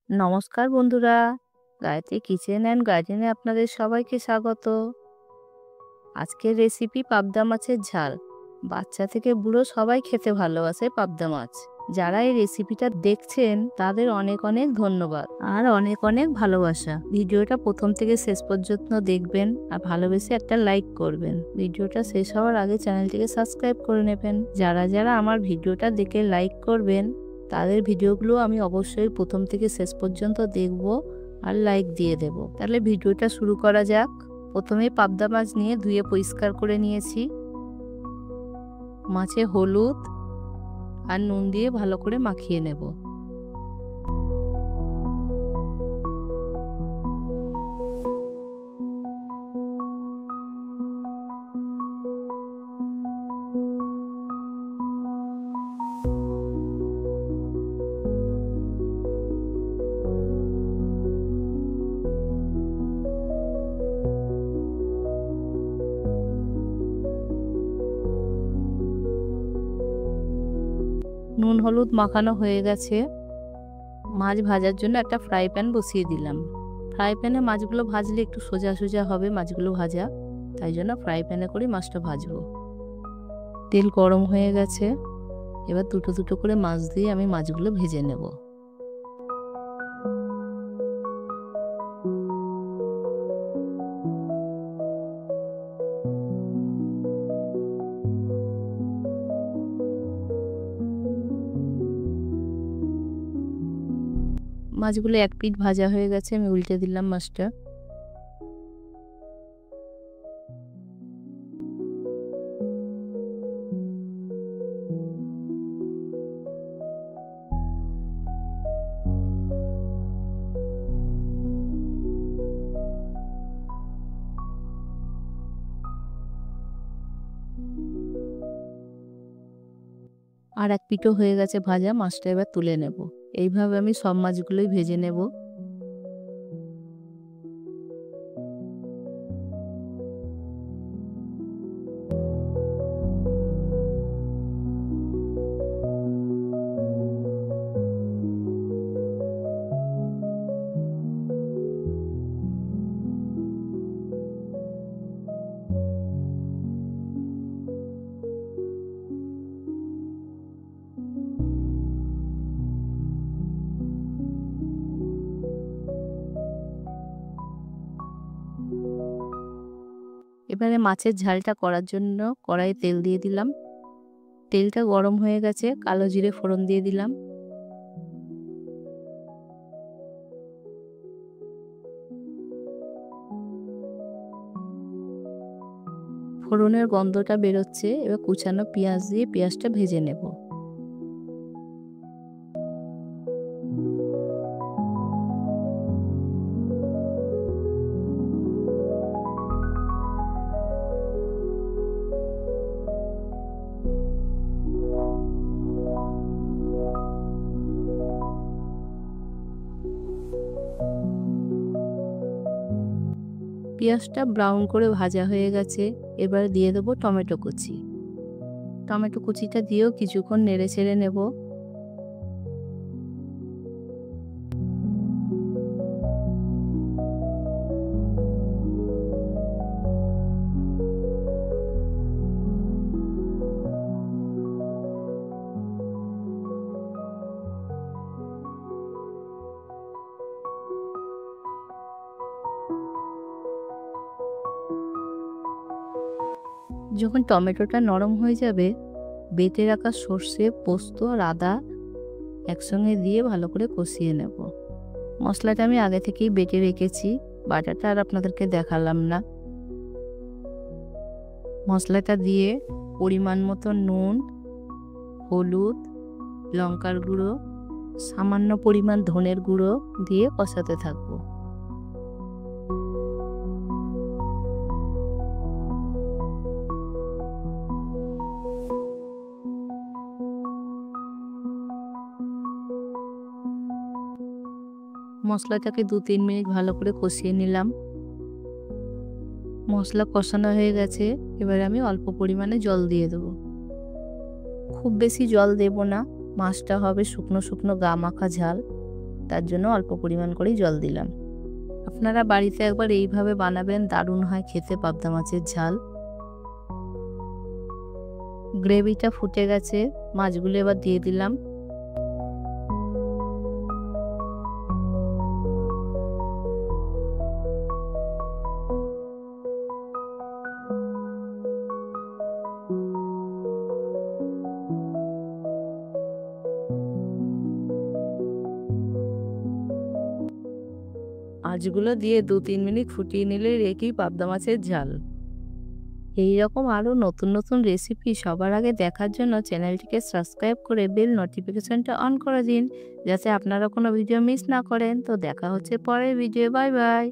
নমস্কার বন্ধুরা, Gayatri kitchen and গার্ডেনে আপনাদের সবাইকে স্বাগত। আজকের রেসিপি পাবদা মাছের ঝাল। বাচ্চা থেকে বুড়ো সবাই খেতে ভালোবাসে পাবদা মাছ। যারা এই রেসিপিটা দেখছেন তাদের অনেক অনেক ধন্যবাদ আর অনেক অনেক ভালোবাসা। ভিডিওটা প্রথম থেকে শেষ পর্যন্ত দেখবেন আর ভালোবেসে একটা লাইক করবেন। ভিডিওটা শেষ হওয়ার আগে চ্যানেলটিকে সাবস্ক্রাইব করে নেবেন। যারা যারা আমার ভিডিওটা দেখে লাইক করবেন তাদের ভিডিওগুলো আমি অবশ্যই প্রথম থেকে শেষ পর্যন্ত দেখব আর লাইক দিয়ে দেব। তাহলে ভিডিওটা শুরু করা যাক। প্রথমে পাবদা মাছ নিয়ে ধুয়ে পরিষ্কার করে নিয়েছি। মাছে হলুদ আর নুন দিয়ে ভালো করে মাখিয়ে নেব। নুন হলুদ মাখানো হয়ে গেছে। মাছ ভাজার জন্য একটা ফ্রাই প্যান বসিয়ে দিলাম। ফ্রাই প্যানে মাছগুলো ভাজলে একটু সোজা সোজা হবে মাছগুলো ভাজা, তাই জন্য ফ্রাই প্যানে করে মাছটা ভাজবো। তেল গরম হয়ে গেছে, এবার দুটো দুটো করে মাছ দিয়ে আমি মাছগুলো ভেজে নেব। মাছগুলো এক পিঠ ভাজা হয়ে গেছে, আমি উল্টে দিলাম মাছটা। আর এক পিঠও হয়ে গেছে ভাজা, মাছটা এবার তুলে নেব। এইভাবে আমি সব মাছগুলোই ভেজে নেব। এবারে মাছের ঝালটা করার জন্য কড়াইয়ে তেল দিয়ে দিলাম। তেলটা গরম হয়ে গেছে, কালো জিরে ফোড়ন দিয়ে দিলাম। ফোড়নের গন্ধটা বেরোচ্ছে, এবার কুচানো পেঁয়াজ দিয়ে পেঁয়াজটা ভেজে নেব। পেঁয়াজটা ব্রাউন করে ভাজা হয়ে গেছে, এবার দিয়ে দেবো টমেটো কুচি। টমেটো কুচিটা দিয়েও কিছুক্ষণ নেড়ে চেড়ে নেব। যখন টমেটোটা নরম হয়ে যাবে, বেটে রাখা সর্ষে, পোস্ত আর আদা একসঙ্গে দিয়ে ভালো করে কষিয়ে নেব। মশলাটা আমি আগে থেকেই বেটে রেখেছি, বাটাটা আর আপনাদেরকে দেখালাম না। মশলাটা দিয়ে পরিমাণ মতো নুন, হলুদ, লঙ্কার গুঁড়ো, সামান্য পরিমাণ ধনের গুঁড়ো দিয়ে কষাতে থাকবো। মশলাটাকে 2-3 মিনিট ভালো করে কষিয়ে নিলাম। মশলা কষানো হয়ে গেছে, এবারে আমি অল্প পরিমাণে জল দিয়ে দেবো। খুব বেশি জল দেব না, মাছটা হবে শুকনো শুকনো গা মাখা ঝাল, তার জন্য অল্প পরিমাণ করেই জল দিলাম। আপনারা বাড়িতে একবার এইভাবে বানাবেন, দারুণ হয় খেতে পাবদা মাছের ঝাল। গ্রেভিটা ফুটে গেছে, মাছগুলো এবার দিয়ে দিলাম। মাছগুলো দিয়ে 2-3 মিনিট ফুটিয়ে নিলে রেডি পাবদা মাছের ঝাল। এই রকম আরও নতুন নতুন রেসিপি সবার আগে দেখার জন্য চ্যানেলটিকে সাবস্ক্রাইব করে বেল নোটিফিকেশনটা অন করে দিন, যাতে আপনারা কোনো ভিডিও মিস না করেন। তো দেখা হচ্ছে পরের ভিডিও। Bye bye.